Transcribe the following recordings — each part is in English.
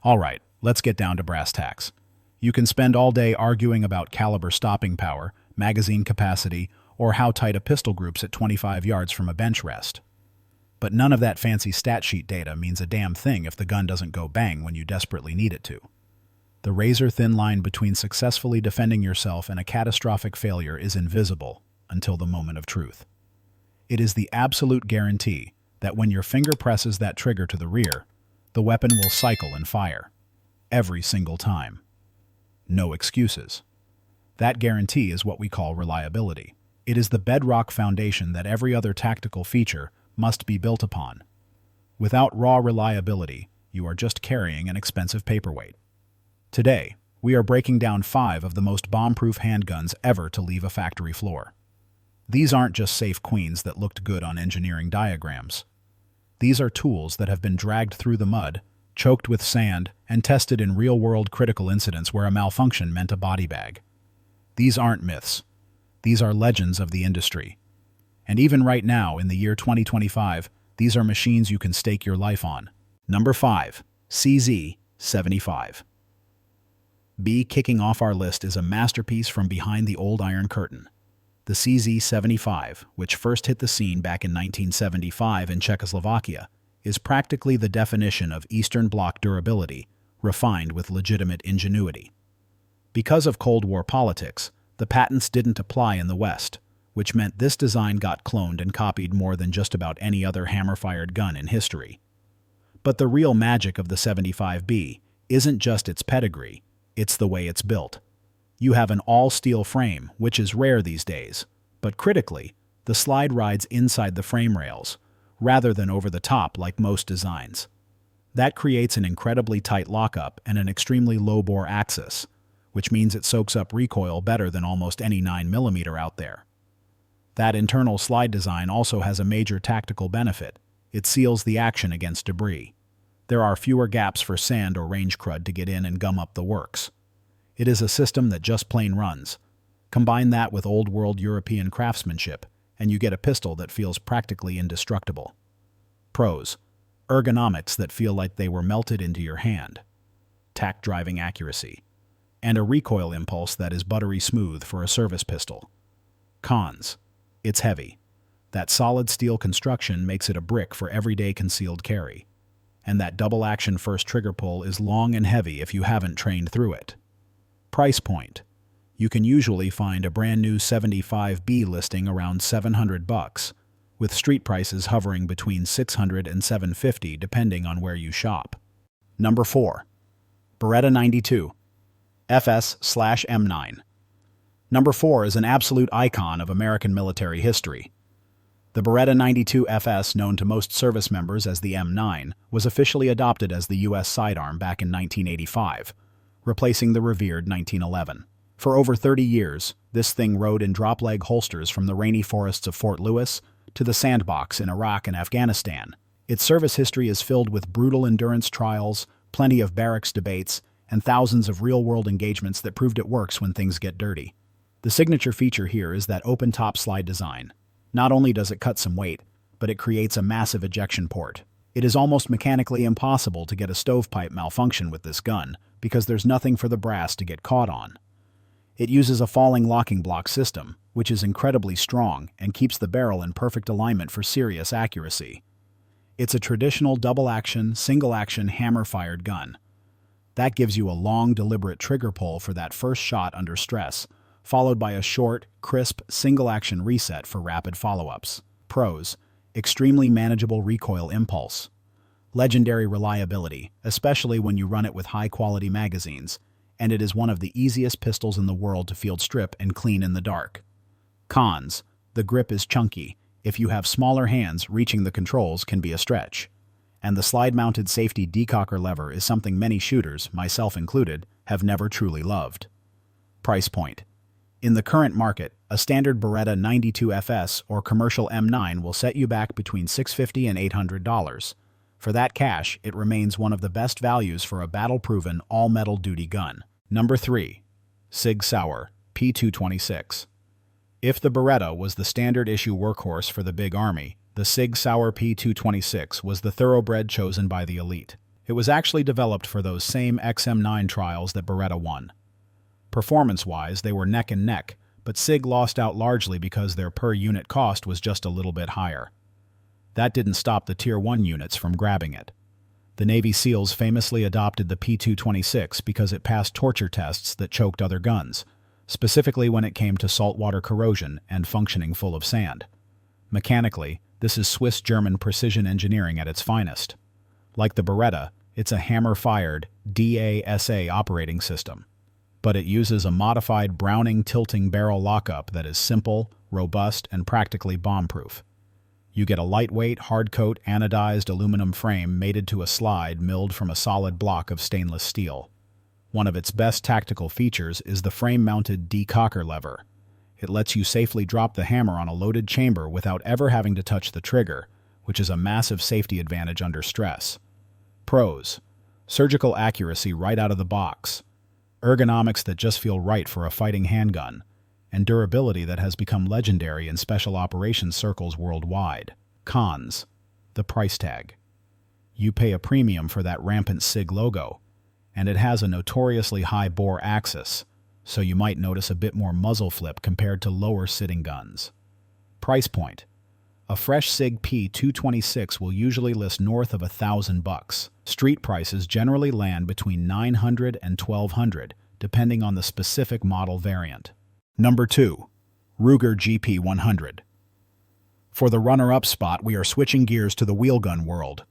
Alright, let's get down to brass tacks. You can spend all day arguing about caliber stopping power, magazine capacity, or how tight a pistol group's at 25 yards from a bench rest. But none of that fancy stat sheet data means a damn thing if the gun doesn't go bang when you desperately need it to. The razor-thin line between successfully defending yourself and a catastrophic failure is invisible until the moment of truth. It is the absolute guarantee that when your finger presses that trigger to the rear, the weapon will cycle and fire. Every single time. No excuses. That guarantee is what we call reliability. It is the bedrock foundation that every other tactical feature must be built upon. Without raw reliability, you are just carrying an expensive paperweight. Today, we are breaking down 5 of the most bomb-proof handguns ever to leave a factory floor. These aren't just safe queens that looked good on engineering diagrams. These are tools that have been dragged through the mud, choked with sand, and tested in real-world critical incidents where a malfunction meant a body bag. These aren't myths. These are legends of the industry. And even right now, in the year 2025, these are machines you can stake your life on. Number 5. CZ75. Kicking off our list is a masterpiece from behind the old Iron Curtain. The CZ75, which first hit the scene back in 1975 in Czechoslovakia, is practically the definition of Eastern Bloc durability, refined with legitimate ingenuity. Because of Cold War politics, the patents didn't apply in the West, which meant this design got cloned and copied more than just about any other hammer-fired gun in history. But the real magic of the 75B isn't just its pedigree, it's the way it's built. You have an all-steel frame, which is rare these days, but critically, the slide rides inside the frame rails, rather than over the top like most designs. That creates an incredibly tight lockup and an extremely low-bore axis, which means it soaks up recoil better than almost any 9mm out there. That internal slide design also has a major tactical benefit. It seals the action against debris. There are fewer gaps for sand or range crud to get in and gum up the works. It is a system that just plain runs. Combine that with old-world European craftsmanship, and you get a pistol that feels practically indestructible. Pros: ergonomics that feel like they were melted into your hand, tack-driving accuracy, and a recoil impulse that is buttery smooth for a service pistol. Cons: it's heavy. That solid steel construction makes it a brick for everyday concealed carry. And that double-action first trigger pull is long and heavy if you haven't trained through it. Price point: you can usually find a brand new 75B listing around $700, with street prices hovering between $600 and $750 depending on where you shop. Number 4. Beretta 92 FS/M9. Number 4 is an absolute icon of American military history. The Beretta 92 FS, known to most service members as the M9, was officially adopted as the U.S. sidearm back in 1985, replacing the revered 1911. For over 30 years, this thing rode in drop-leg holsters from the rainy forests of Fort Lewis to the sandbox in Iraq and Afghanistan. Its service history is filled with brutal endurance trials, plenty of barracks debates, and thousands of real-world engagements that proved it works when things get dirty. The signature feature here is that open-top slide design. Not only does it cut some weight, but it creates a massive ejection port. It is almost mechanically impossible to get a stovepipe malfunction with this gun because there's nothing for the brass to get caught on. It uses a falling locking block system, which is incredibly strong and keeps the barrel in perfect alignment for serious accuracy. It's a traditional double-action, single-action hammer-fired gun. That gives you a long, deliberate trigger pull for that first shot under stress, followed by a short, crisp, single-action reset for rapid follow-ups. Pros: extremely manageable recoil impulse. Legendary reliability, especially when you run it with high-quality magazines, and it is one of the easiest pistols in the world to field strip and clean in the dark. Cons: the grip is chunky. If you have smaller hands, reaching the controls can be a stretch. And the slide-mounted safety decocker lever is something many shooters, myself included, have never truly loved. Price point: in the current market, a standard Beretta 92 FS or commercial M9 will set you back between $650 and $800. For that cash, it remains one of the best values for a battle-proven, all-metal duty gun. Number 3. SIG Sauer P226. If the Beretta was the standard-issue workhorse for the big army, the SIG Sauer P226 was the thoroughbred chosen by the elite. It was actually developed for those same XM9 trials that Beretta won. Performance-wise, they were neck and neck, but SIG lost out largely because their per-unit cost was just a little bit higher. That didn't stop the Tier 1 units from grabbing it. The Navy SEALs famously adopted the P226 because it passed torture tests that choked other guns, specifically when it came to saltwater corrosion and functioning full of sand. Mechanically, this is Swiss-German precision engineering at its finest. Like the Beretta, it's a hammer-fired DASA operating system, but it uses a modified Browning tilting barrel lockup that is simple, robust, and practically bomb-proof. You get a lightweight, hard-coat, anodized aluminum frame mated to a slide milled from a solid block of stainless steel. One of its best tactical features is the frame-mounted decocker lever. It lets you safely drop the hammer on a loaded chamber without ever having to touch the trigger, which is a massive safety advantage under stress. Pros: surgical accuracy right out of the box, ergonomics that just feel right for a fighting handgun, and durability that has become legendary in special operations circles worldwide. Cons: the price tag. You pay a premium for that rampant SIG logo, and it has a notoriously high bore axis, so you might notice a bit more muzzle flip compared to lower-sitting guns. Price point: a fresh SIG P226 will usually list north of $1,000. Street prices generally land between $900 and $1,200, depending on the specific model variant. Number 2. Ruger GP100. For the runner-up spot, we are switching gears to the wheelgun world.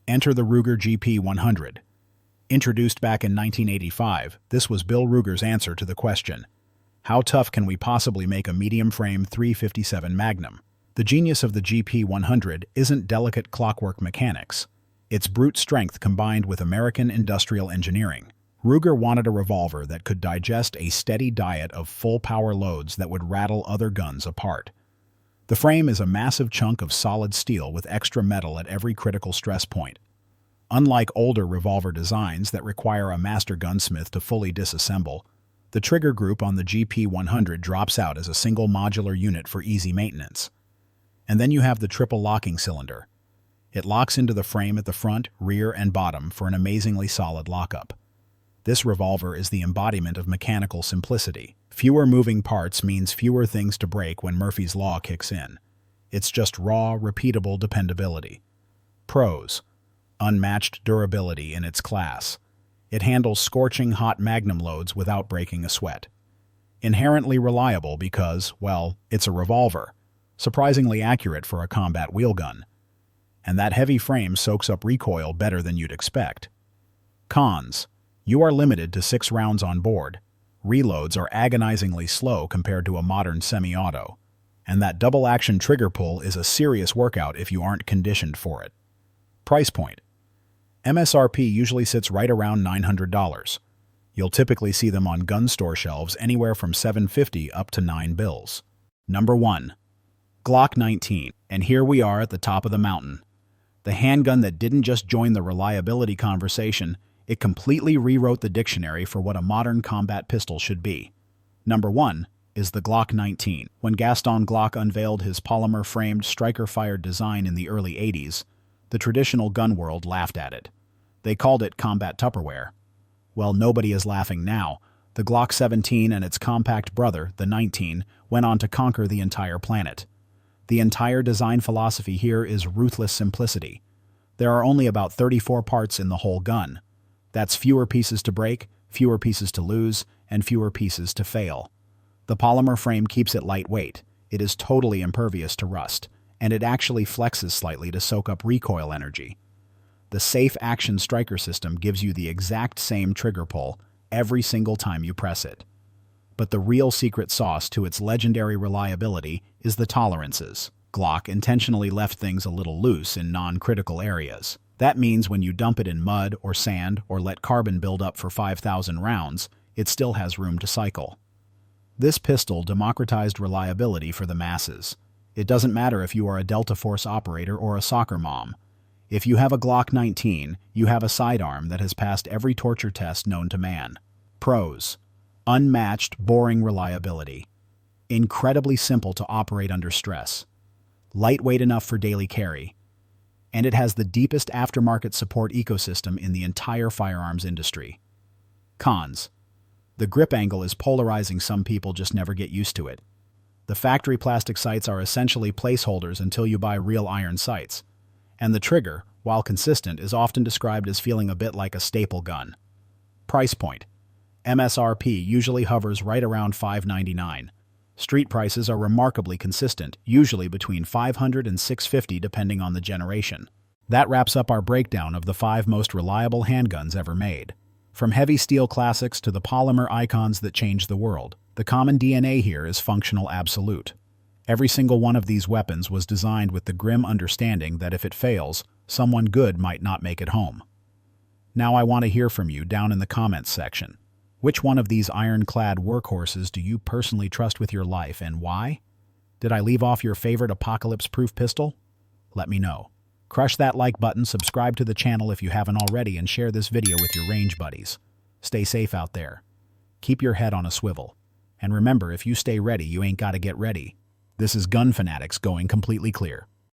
Enter the Ruger GP100. Introduced back in 1985, this was Bill Ruger's answer to the question, how tough can we possibly make a medium-frame .357 Magnum? The genius of the GP100 isn't delicate clockwork mechanics. It's brute strength combined with American industrial engineering. Ruger wanted a revolver that could digest a steady diet of full-power loads that would rattle other guns apart. The frame is a massive chunk of solid steel with extra metal at every critical stress point. Unlike older revolver designs that require a master gunsmith to fully disassemble, the trigger group on the GP100 drops out as a single modular unit for easy maintenance. And then you have the triple locking cylinder. It locks into the frame at the front, rear, and bottom for an amazingly solid lockup. This revolver is the embodiment of mechanical simplicity. Fewer moving parts means fewer things to break when Murphy's Law kicks in. It's just raw, repeatable dependability. Pros: unmatched durability in its class. It handles scorching hot magnum loads without breaking a sweat. Inherently reliable because, well, it's a revolver. Surprisingly accurate for a combat wheelgun. And that heavy frame soaks up recoil better than you'd expect. Cons: you are limited to 6 rounds on board. Reloads are agonizingly slow compared to a modern semi-auto. And that double-action trigger pull is a serious workout if you aren't conditioned for it. Price point: MSRP usually sits right around $900. You'll typically see them on gun store shelves anywhere from $750 up to $9. Number 1. Glock 19. And here we are at the top of the mountain. The handgun that didn't just join the reliability conversation, it completely rewrote the dictionary for what a modern combat pistol should be. Number 1 is the Glock 19. When Gaston Glock unveiled his polymer-framed striker-fired design in the early 80s, the traditional gun world laughed at it. They called it combat Tupperware. Well, nobody is laughing now. The Glock 17 and its compact brother, the 19, went on to conquer the entire planet. The entire design philosophy here is ruthless simplicity. There are only about 34 parts in the whole gun. That's fewer pieces to break, fewer pieces to lose, and fewer pieces to fail. The polymer frame keeps it lightweight. It is totally impervious to rust, and it actually flexes slightly to soak up recoil energy. The safe action striker system gives you the exact same trigger pull every single time you press it. But the real secret sauce to its legendary reliability is the tolerances. Glock intentionally left things a little loose in non-critical areas. That means when you dump it in mud or sand or let carbon build up for 5,000 rounds, it still has room to cycle. This pistol democratized reliability for the masses. It doesn't matter if you are a Delta Force operator or a soccer mom. If you have a Glock 19, you have a sidearm that has passed every torture test known to man. Pros: unmatched, boring reliability. Incredibly simple to operate under stress. Lightweight enough for daily carry. and it has the deepest aftermarket support ecosystem in the entire firearms industry. Cons. The grip angle is polarizing. Some people just never get used to it. The factory plastic sights are essentially placeholders until you buy real iron sights. And the trigger, while consistent, is often described as feeling a bit like a staple gun. Price point. MSRP usually hovers right around $599. Street prices are remarkably consistent, usually between $500 and $650 depending on the generation. That wraps up our breakdown of the 5 most reliable handguns ever made. From heavy steel classics to the polymer icons that changed the world, the common DNA here is functional absolute. Every single one of these weapons was designed with the grim understanding that if it fails, someone good might not make it home. Now I want to hear from you down in the comments section. Which one of these ironclad workhorses do you personally trust with your life, and why? Did I leave off your favorite apocalypse-proof pistol? Let me know. Crush that like button, subscribe to the channel if you haven't already, and share this video with your range buddies. Stay safe out there. Keep your head on a swivel. And remember, if you stay ready, you ain't gotta get ready. This is Gun Fanatics going completely clear.